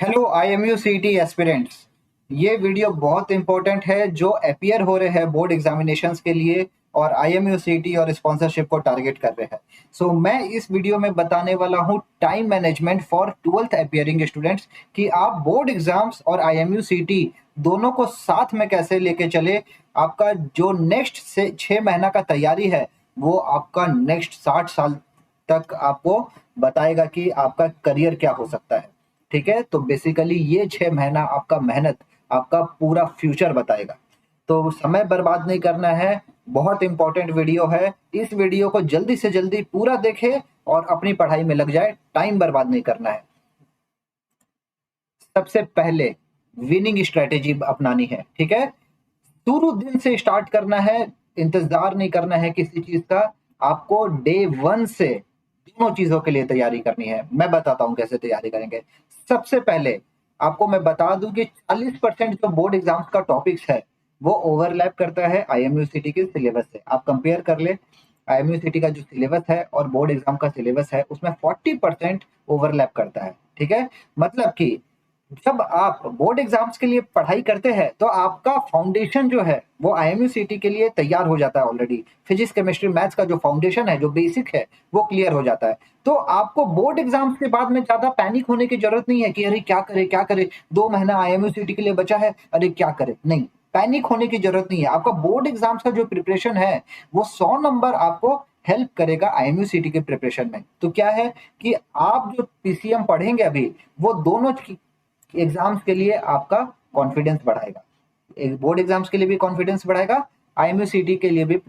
Hello IMU CT aspirants. ये video बहुत important है जो अपियर हो रहे हैं बोर्ड एग्जामिनेशंस के लिए और IMU CT और स्पॉन्सरशिप को टारगेट कर रहे हैं। मैं इस वीडियो में बताने वाला हूँ time management for 12th appearing students कि आप बोर्ड एग्जाम्स और IMU CT दोनों को साथ में कैसे लेके चले। आपका जो नेक्स्ट से 6 महीना का तैयारी है वो आपका नेक्स्ट 60 साल तक आपको बताएगा कि आपका करियर क्या हो सकता है। ठीक है, तो बेसिकली ये 6 महीना आपका मेहनत आपका पूरा फ्यूचर बताएगा। तो समय बर्बाद नहीं करना है, बहुत इंपॉर्टेंट वीडियो है। इस वीडियो को जल्दी से जल्दी पूरा देखे और अपनी पढ़ाई में लग जाए, टाइम बर्बाद नहीं करना है। सबसे पहले विनिंग स्ट्रेटेजी अपनानी है। ठीक है, शुरू दिन से स्टार्ट करना है, इंतजार नहीं करना है किसी चीज का। आपको डे 1 से दोनों चीजों के लिए तैयारी करनी है। मैं बताता हूं कैसे तैयारी करेंगे। सबसे पहले आपको मैं बता दूं कि 40% जो बोर्ड एग्जाम्स का टॉपिक्स है वो ओवरलैप करता है IMU सिटी के सिलेबस से। आप कंपेयर कर ले, IMU सिटी का जो सिलेबस है और बोर्ड एग्जाम का सिलेबस है उसमें 40% ओवरलैप करता है। ठीक है, मतलब कि जब आप बोर्ड एग्जाम्स के लिए पढ़ाई करते हैं तो आपका फाउंडेशन जो है वो IMU सिटी के लिए तैयार हो जाता है ऑलरेडी। फिजिक्स केमिस्ट्री मैथ्स का जो फाउंडेशन है, जो बेसिक है, वो क्लियर हो जाता है। तो आपको बोर्ड एग्जाम्स के बाद में ज्यादा पैनिक होने की जरूरत नहीं है कि अरे क्या करे क्या करे, 2 महीना IMU सिटी के लिए बचा है, अरे क्या करे। नहीं, पैनिक होने की जरूरत नहीं है। आपका बोर्ड एग्जाम्स का जो प्रिपरेशन है वो 100 नंबर आपको हेल्प करेगा IMU सिटी के प्रिपरेशन में। तो क्या है कि आप जो PCM पढ़ेंगे अभी, वो दोनों एग्जाम्स के लिए आपका कॉन्फिडेंस बढ़ाएगा। एक बोर्ड एग्जाम्स के लिए भी कॉन्फिडेंस बढ़ाएगा, IMU सिटी के लिए भी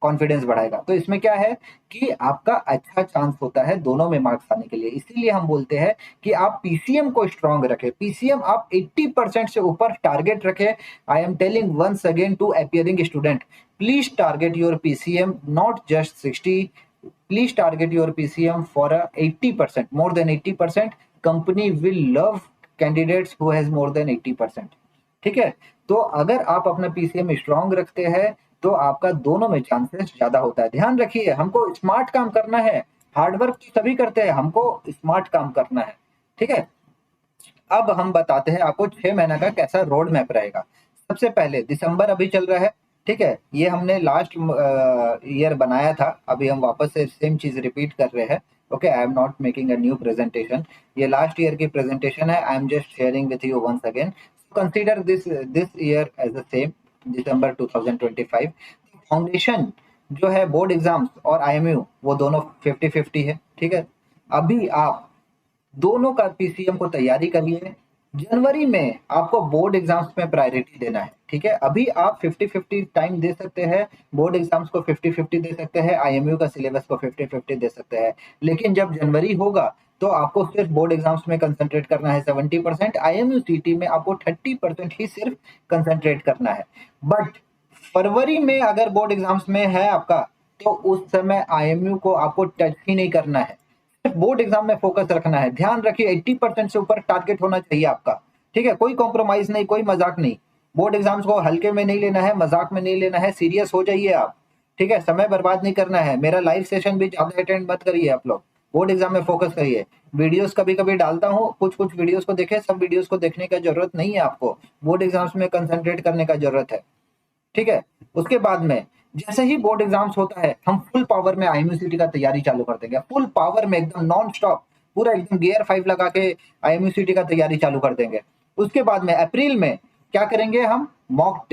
कॉन्फिडेंस बढ़ाएगा। तो इसमें क्या है कि आपका अच्छा चांस होता है दोनों में मार्क्स आने के लिए। इसीलिए हम बोलते हैं कि आप पीसीएम को स्ट्रांग रखें। पीसीएम आप 80% से ऊपर टारगेट रखें। I am telling once again to appearing student, please target your PCM, not just 60। Please target your PCM for 80%, more than 80%। Company will love candidates who has more than 80%। ठीक है, तो अगर आप अपना PCM स्ट्रांग रखते हैं तो आपका दोनों में चांसेस ज्यादा होता है। ध्यान रखिए, हमको स्मार्ट काम करना है। हार्डवर्क तो सभी करते हैं, हमको स्मार्ट काम करना है। ठीक है, अब हम बताते हैं आपको 6 महीना का कैसा रोड मैप रहेगा। सबसे पहले दिसंबर अभी चल रहा है। ठीक है, ये हमने लास्ट ईयर बनाया था, अभी हम वापस से सेम चीज रिपीट कर रहे हैं। Okay, I am not making a new presentation. ये लास्ट ईयर की प्रेजेंटेशन है, I am just sharing with you once again. Consider this year as the same, December 2025। Foundation जो है बोर्ड एग्जाम्स और IMU वो दोनों 50-50 है। ठीक है, अभी आप दोनों का PCM को तैयारी करिए। जनवरी में आपको बोर्ड एग्जाम्स में प्रायोरिटी देना है। ठीक है, अभी आप 50-50 टाइम दे सकते हैं, बोर्ड एग्जाम्स को 50-50 दे सकते हैं, IMU का सिलेबस को 50-50 दे सकते हैं। लेकिन जब जनवरी होगा तो आपको सिर्फ बोर्ड एग्जाम्स में कंसंट्रेट करना है 70%, IMU CT में आपको 30% ही सिर्फ कंसंट्रेट करना है। बट फरवरी में अगर बोर्ड एग्जाम्स में है आपका, तो उस समय IMU को आपको टच ही नहीं करना है, सिर्फ बोर्ड एग्जाम में फोकस रखना है। ध्यान रखिए 80% से ऊपर टारगेट होना चाहिए आपका। ठीक है, कोई कॉम्प्रोमाइज नहीं, कोई मजाक नहीं। बोर्ड एग्जाम्स को हल्के में नहीं लेना है, मजाक में नहीं लेना है, सीरियस हो जाइए आप। ठीक है, समय बर्बाद नहीं करना है। मेरा लाइव सेशन भी ज्यादा अटेंड मत करिए आप लोग, बोर्ड एग्जाम में फोकस करिए। वीडियोस कभी कभी डालता हूँ, कुछ कुछ वीडियोस को देखे, सब वीडियोस को देखने का जरूरत नहीं है आपको। बोर्ड एग्जाम्स में कंसंट्रेट करने का जरूरत है। ठीक है, उसके बाद में जैसे ही बोर्ड एग्जाम्स होता है हम फुल पावर में IMU सिटी का तैयारी चालू कर देंगे। फुल पावर में एकदम नॉन स्टॉप, पूरा एकदम गियर 5 लगा के IMU सिटी का तैयारी चालू कर देंगे। उसके बाद में अप्रैल में क्या करेंगे, हम मॉक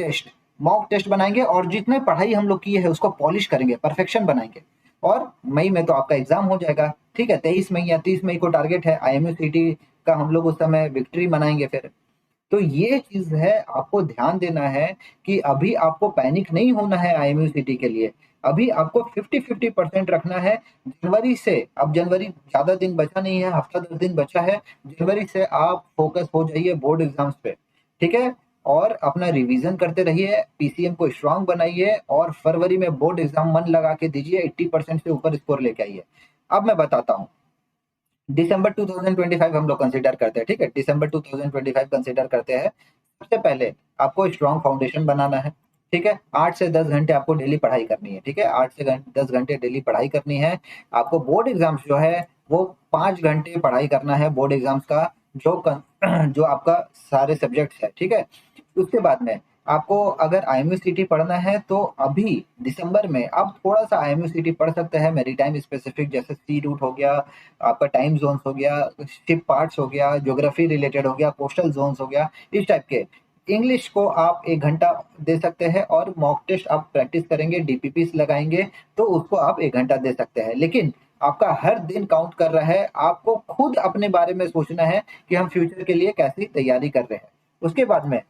टेस्ट बनाएंगे और जितने पढ़ाई हम लोग किए हैं उसको पॉलिश करेंगे, परफेक्शन बनाएंगे। और मई में तो आपका एग्जाम हो जाएगा। ठीक है, 23 मई या 30 मई को टारगेट है IMU सिटी का। हम लोग उस समय विक्ट्री मनाएंगे फिर। तो ये चीज है, आपको ध्यान देना है कि अभी आपको पैनिक नहीं होना है IMU सिटी के लिए। अभी आपको 50-50% रखना है। जनवरी से, अब जनवरी ज्यादा दिन बचा नहीं है, हफ्ता 10 दिन बचा है। जनवरी से आप फोकस हो जाइए बोर्ड एग्जाम्स पे। ठीक है, और अपना रिवीजन करते रहिए, PCM को स्ट्रांग बनाइए और फरवरी में बोर्ड एग्जाम मन लगा के दीजिए, 80% से ऊपर स्कोर लेके आइए। अब मैं बताता हूँ, दिसंबर 2025 हम लोग कंसीडर करते हैं। ठीक है, दिसंबर 2025 कंसीडर करते हैं। सबसे पहले आपको स्ट्रॉन्ग फाउंडेशन बनाना है। ठीक है, 8 से 10 घंटे आपको डेली पढ़ाई करनी है। ठीक है, 8 से 10 घंटे डेली पढ़ाई करनी है। आपको बोर्ड एग्जाम्स जो है वो 5 घंटे पढ़ाई करना है बोर्ड एग्जाम्स का। जो आपका सारे सब्जेक्ट्स है, ठीक है। उसके बाद में आपको अगर आईएमयू पढ़ना है तो अभी दिसंबर में आप थोड़ा सा आईएमयू पढ़ सकते हैं मेरीटाइम स्पेसिफिक, जैसे सी रूट हो गया, आपका टाइम जोन्स हो गया, शिप पार्ट्स हो गया, ज्योग्राफी रिलेटेड हो गया, कोस्टल जोन्स हो गया, इस टाइप के। इंग्लिश को आप 1 घंटा दे सकते हैं और मॉक टेस्ट आप प्रैक्टिस करेंगे, डीपीपीस लगाएंगे तो उसको आप 1 घंटा दे सकते हैं। लेकिन आपका हर दिन काउंट कर रहा है, आपको खुद अपने बारे में सोचना है कि हम फ्यूचर के लिए कैसी तैयारी कर रहे हैं। उसके बाद में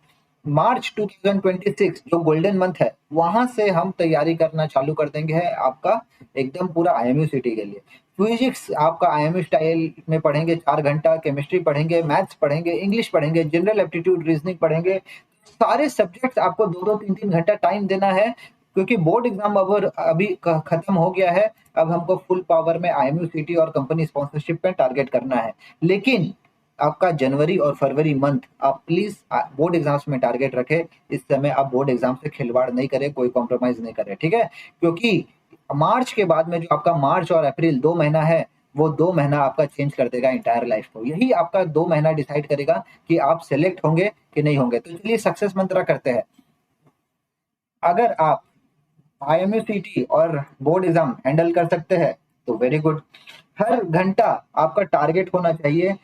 मार्च 2026 जो गोल्डन मंथ है, वहां से हम तैयारी करना चालू कर देंगे है आपका एकदम पूरा आईएमयू सिटी के लिए। फिजिक्स आपका आईएमयू स्टाइल में पढ़ेंगे 4 घंटा, केमिस्ट्री पढ़ेंगे, मैथ्स पढ़ेंगे, इंग्लिश पढ़ेंगे, जनरल एप्टीट्यूड, रीजनिंग पढ़ेंगे। सारे सब्जेक्ट्स आपको 2-2 3-3 घंटा टाइम देना है, क्योंकि बोर्ड एग्जाम अब अभी खत्म हो गया है। अब हमको फुल पावर में आईएमयू सिटी और कंपनी स्पॉन्सरशिप पे टारगेट करना है। लेकिन आपका जनवरी और फरवरी मंथ आप प्लीज बोर्ड एग्जाम्स में टारगेट रखें। इस समय आप बोर्ड एग्जाम से खिलवाड़ नहीं करें, कोई कॉम्प्रोमाइज नहीं करें, ठीक है। क्योंकि मार्च के बाद में जो आपका मार्च और अप्रैल 2 महीना है, वो 2 महीना आपका चेंज कर देगा इंटायर लाइफ को। यही आपका 2 महीना डिसाइड करेगा कि आप सेलेक्ट होंगे कि नहीं होंगे। तो चलिए सक्सेस मंत्रा करते हैं। अगर आप आईएमयू और बोर्ड एग्जाम हैंडल कर सकते हैं तो वेरी गुड। हर घंटा आपका टारगेट होना चाहिए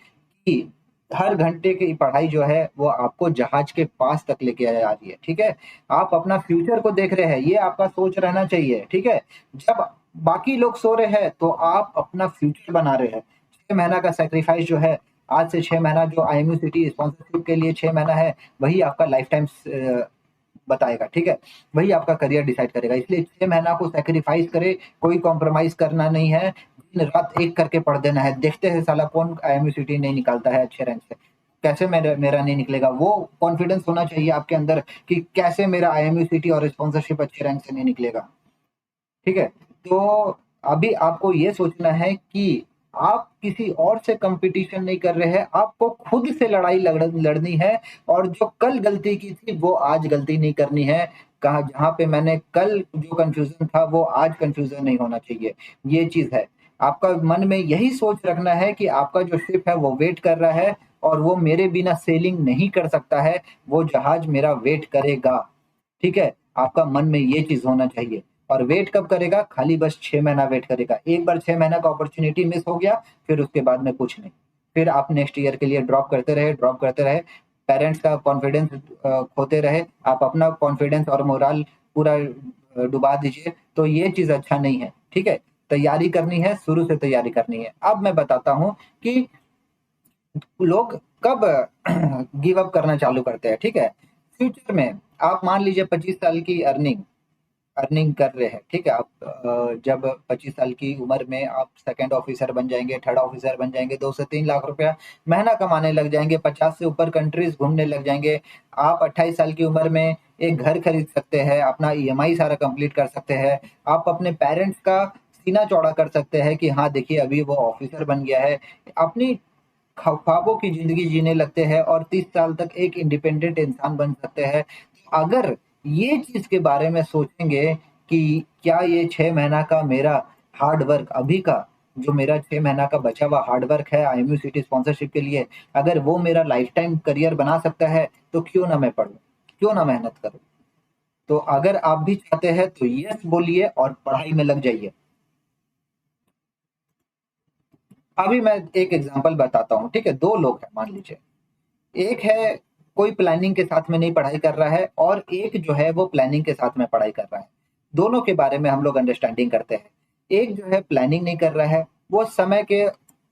कि हर घंटे की पढ़ाई जो है वो आपको जहाज के पास तक लेके आ रही है, ठीक है। आप अपना फ्यूचर को देख रहे हैं, ये आपका सोच रहना चाहिए, ठीक है। जब बाकी लोग सो रहे हैं तो आप अपना फ्यूचर बना रहे हैं। 6 महीना का सेक्रीफाइस जो है, आज से 6 महीना जो आईएमयू स्पॉन्सरशिप के लिए 6 महीना है, वही आपका लाइफ टाइम बताएगा, ठीक है। वही आपका करियर डिसाइड करेगा। इसलिए 6 महीना को सेक्रीफाइस करे, कोई कॉम्प्रोमाइज करना नहीं है। दिन रात एक करके पढ़ देना है। देखते हैं साला कौन आईएमयू नहीं निकालता है अच्छे रैंक से। कैसे मेरा मेरा नहीं निकलेगा, वो कॉन्फिडेंस होना चाहिए आपके अंदर कि कैसे मेरा आईएमयू और स्पॉन्सरशिप अच्छे रैंक से नहीं निकलेगा, ठीक है। तो अभी आपको ये सोचना है कि आप किसी और से कंपटीशन नहीं कर रहे हैं, आपको खुद से लड़ाई लड़नी है। और जो कल गलती की थी वो आज गलती नहीं करनी है। कहा जहां पे मैंने कल जो कंफ्यूजन था वो आज कंफ्यूजन नहीं होना चाहिए, ये चीज है। आपका मन में यही सोच रखना है कि आपका जो शिप है वो वेट कर रहा है और वो मेरे बिना सेलिंग नहीं कर सकता है, वो जहाज मेरा वेट करेगा, ठीक है। आपका मन में ये चीज होना चाहिए। और वेट कब करेगा? खाली बस 6 महीना वेट करेगा। एक बार 6 महीना का अपॉर्चुनिटी मिस हो गया, फिर उसके बाद में कुछ नहीं। फिर आप नेक्स्ट ईयर के लिए ड्रॉप करते रहे, ड्रॉप करते रहे। पेरेंट्स का कॉन्फिडेंस खोते रहे, आप अपना कॉन्फिडेंस और मोरल पूरा डुबा दीजिए, तो ये चीज अच्छा नहीं है, ठीक है। तैयारी करनी है, शुरू से तैयारी करनी है। अब मैं बताता हूँ कि लोग कब गिव अप करना चालू करते हैं, ठीक है। फ्यूचर में आप मान लीजिए 25 साल की अर्निंग अर्निंग कर रहे हैं, ठीक है। आप जब 25 साल की उम्र में आप सेकंड ऑफिसर बन जाएंगे, थर्ड ऑफिसर बन जाएंगे, 2 से 3 लाख रुपया महीना कमाने लग जाएंगे, 50 से ऊपर कंट्रीज घूमने लग जाएंगे। आप 28 साल की उम्र में एक घर खरीद सकते हैं, अपना ईएमआई सारा कंप्लीट कर सकते हैं। आप अपने पेरेंट्स का सीना चौड़ा कर सकते हैं कि हाँ देखिए अभी वो ऑफिसर बन गया है। अपनी ख्वाबों की जिंदगी जीने लगते हैं और 30 साल तक एक इंडिपेंडेंट इंसान बन सकते हैं। अगर ये चीज के बारे में सोचेंगे कि क्या ये 6 महीना का मेरा हार्ड वर्क अभी का, जो मेरा 6 महीना का बचा हुआ हार्ड वर्क है आईएमयू स्पॉन्सरशिप के लिए, अगर वो मेरा लाइफ टाइम करियर बना सकता है तो क्यों ना मैं पढूं, क्यों ना मेहनत करूं। तो अगर आप भी चाहते हैं तो यस बोलिए और पढ़ाई में लग जाइए। अभी मैं एक एग्जांपल बताता हूँ, ठीक है। 2 लोग हैं मान लीजिए। एक है कोई प्लानिंग के साथ में नहीं पढ़ाई कर रहा है और एक जो है वो प्लानिंग के साथ में पढ़ाई कर रहा है। दोनों के बारे में हम लोग अंडरस्टैंडिंग करते हैं। एक जो है प्लानिंग नहीं कर रहा है, वो समय के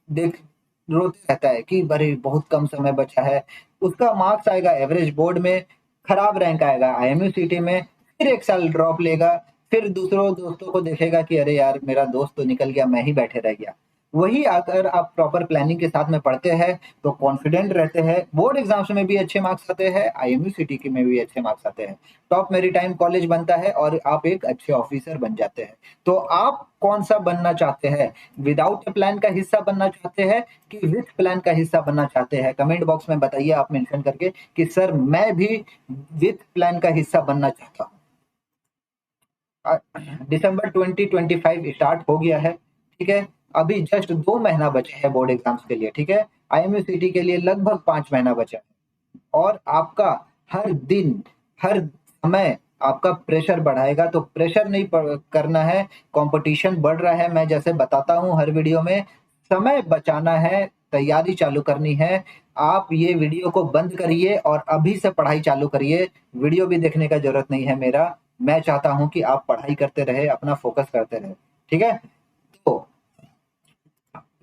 देख रोते रहता है कि अरे बहुत कम समय बचा है। उसका मार्क्स आएगा एवरेज बोर्ड में, खराब रैंक आएगा आईएमयू सिटी में, फिर 1 साल ड्रॉप लेगा। फिर दूसरों दोस्तों को देखेगा कि अरे यार मेरा दोस्त तो निकल गया, मैं ही बैठे रह गया। वही अगर आप प्रॉपर प्लानिंग के साथ में पढ़ते हैं तो कॉन्फिडेंट रहते हैं, बोर्ड एग्जाम्स में भी अच्छे मार्क्स आते हैं, आईएमयू सिटी के में भी अच्छे मार्क्स आते हैं, टॉप मेरिटाइम कॉलेज बनता है और आप एक अच्छे ऑफिसर बन जाते हैं। तो आप कौन सा बनना चाहते हैं? विदाउट ए प्लान का हिस्सा बनना चाहते हैं कि विथ प्लान का हिस्सा बनना चाहते हैं? कमेंट बॉक्स में बताइए आप मेंशन करके कि सर मैं भी विथ प्लान का हिस्सा बनना चाहता हूँ। दिसंबर 2025 स्टार्ट हो गया है, ठीक है। अभी जस्ट 2 महीना बचे हैं बोर्ड एग्जाम्स के लिए, ठीक है। IMU-CT के लिए लगभग 5 महीना बचा है और आपका हर दिन, हर समय आपका प्रेशर बढ़ाएगा। तो प्रेशर नहीं करना है, कंपटीशन बढ़ रहा है, मैं जैसे बताता हूँ हर वीडियो में, समय बचाना है, तैयारी चालू करनी है। आप ये वीडियो को बंद करिए और अभी से पढ़ाई चालू करिए। वीडियो भी देखने का जरूरत नहीं है मेरा, मैं चाहता हूं कि आप पढ़ाई करते रहे, अपना फोकस करते रहे, ठीक है। तो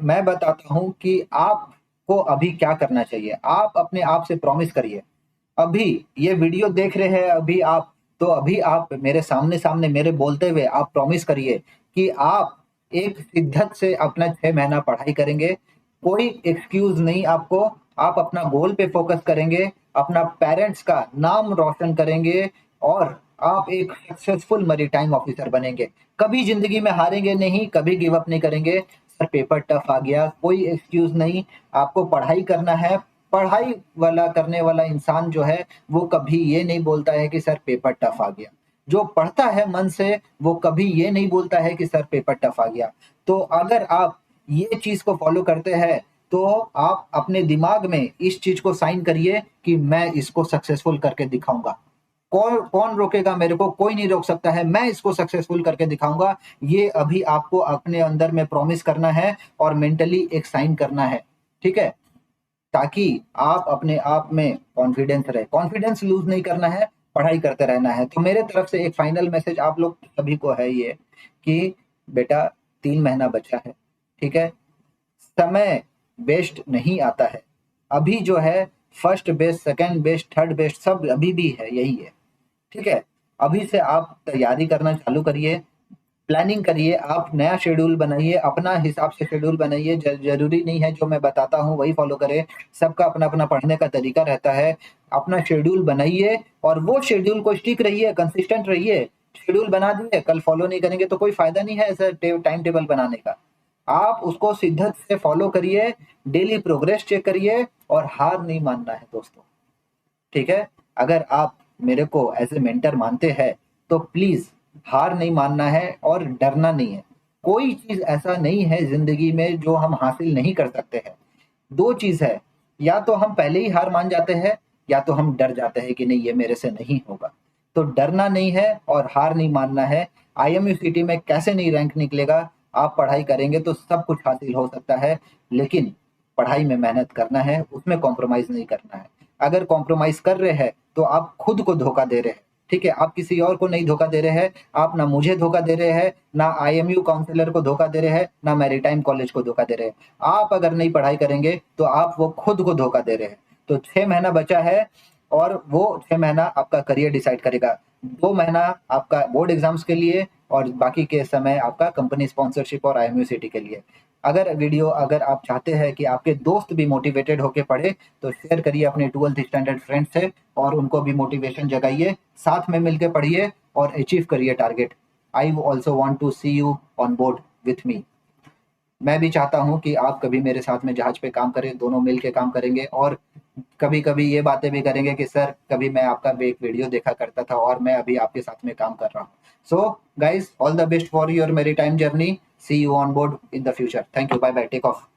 मैं बताता हूं कि आपको अभी क्या करना चाहिए। आप अपने आप से प्रॉमिस करिए, अभी ये वीडियो देख रहे हैं अभी आप, तो अभी आप मेरे सामने सामने मेरे बोलते हुए आप प्रॉमिस करिए कि आप एक शिद्दत से अपना 6 महीना पढ़ाई करेंगे। कोई एक्सक्यूज नहीं आपको, आप अपना गोल पे फोकस करेंगे, अपना पेरेंट्स का नाम रोशन करेंगे और आप एक सक्सेसफुल मरीटाइम ऑफिसर बनेंगे। कभी जिंदगी में हारेंगे नहीं, कभी गिव अप नहीं करेंगे। सर पेपर टफ आ गया, कोई एक्सक्यूज नहीं, आपको पढ़ाई करना है। पढ़ाई वाला करने वाला इंसान जो है वो कभी ये नहीं बोलता है कि सर पेपर टफ आ गया। जो पढ़ता है मन से वो कभी ये नहीं बोलता है कि सर पेपर टफ आ गया। तो अगर आप ये चीज को फॉलो करते हैं तो आप अपने दिमाग में इस चीज को साइन करिए कि मैं इसको सक्सेसफुल करके दिखाऊंगा। कौन कौन रोकेगा मेरे को? कोई नहीं रोक सकता है, मैं इसको सक्सेसफुल करके दिखाऊंगा। ये अभी आपको अपने अंदर में प्रॉमिस करना है और मेंटली एक साइन करना है, ठीक है, ताकि आप अपने आप में कॉन्फिडेंस रहे। कॉन्फिडेंस लूज नहीं करना है, पढ़ाई करते रहना है। तो मेरे तरफ से एक फाइनल मैसेज आप लोग सभी को है ये कि बेटा 3 महीना बचा है, ठीक है। समय बेस्ट नहीं आता है। अभी जो है first best, second best, third best सब अभी भी है, यही है, ठीक है। अभी से आप तैयारी करना चालू करिए, प्लानिंग करिए, आप नया शेड्यूल बनाइए, अपना हिसाब से शेड्यूल बनाइए। जरूरी नहीं है जो मैं बताता हूँ वही फॉलो करें, सबका अपना अपना पढ़ने का तरीका रहता है। अपना शेड्यूल बनाइए और वो शेड्यूल को स्टिक रहिए, कंसिस्टेंट रहिए। शेड्यूल बना दिए, कल फॉलो नहीं करेंगे तो कोई फायदा नहीं है ऐसा टाइम टेबल बनाने का। आप उसको शिद्दत से फॉलो करिए, डेली प्रोग्रेस चेक करिए और हार नहीं मानना है दोस्तों, ठीक है। अगर आप मेरे को एज ए मेंटर मानते हैं तो प्लीज हार नहीं मानना है और डरना नहीं है। कोई चीज ऐसा नहीं है जिंदगी में जो हम हासिल नहीं कर सकते हैं। दो चीज है, या तो हम पहले ही हार मान जाते हैं या तो हम डर जाते हैं कि नहीं ये मेरे से नहीं होगा। तो डरना नहीं है और हार नहीं मानना है। IMU-CT में कैसे नहीं रैंक निकलेगा, आप पढ़ाई करेंगे तो सब कुछ हासिल हो सकता है, लेकिन पढ़ाई में मेहनत करना है, उसमें कॉम्प्रोमाइज नहीं करना है। अगर कॉम्प्रोमाइज कर रहे हैं तो आप खुद को धोखा दे रहे हैं, ठीक है। आप किसी और को नहीं धोखा दे रहे हैं, आप ना मुझे धोखा दे रहे हैं, ना IMU काउंसलर को धोखा दे रहे हैं, ना मैरीटाइम कॉलेज को धोखा दे रहे हैं। आप अगर नहीं पढ़ाई करेंगे तो आप वो खुद को धोखा दे रहे हैं। तो 6 महीना बचा है और वो 6 महीना आपका करियर डिसाइड करेगा। 2 महीना आपका बोर्ड एग्जाम्स के लिए और बाकी के समय आपका कंपनी स्पॉन्सरशिप और IMU-CT के लिए। अगर आप चाहते हैं कि आपके दोस्त भी मोटिवेटेड होके पढ़े तो शेयर करिए अपने 12th स्टैंडर्ड फ्रेंड्स से और उनको भी मोटिवेशन जगाइए, साथ में मिलकर पढ़िए और अचीव करिए target. I also want to see you on board with me. मैं भी चाहता हूं कि आप कभी मेरे साथ में जहाज पे काम करें, दोनों मिल के काम करेंगे और कभी कभी ये बातें भी करेंगे कि सर कभी मैं आपका एक वीडियो देखा करता था और मैं अभी आपके साथ में काम कर रहा हूँ। So guys, all the best for your maritime journey. See you on board in the future. Thank you, bye bye, take of.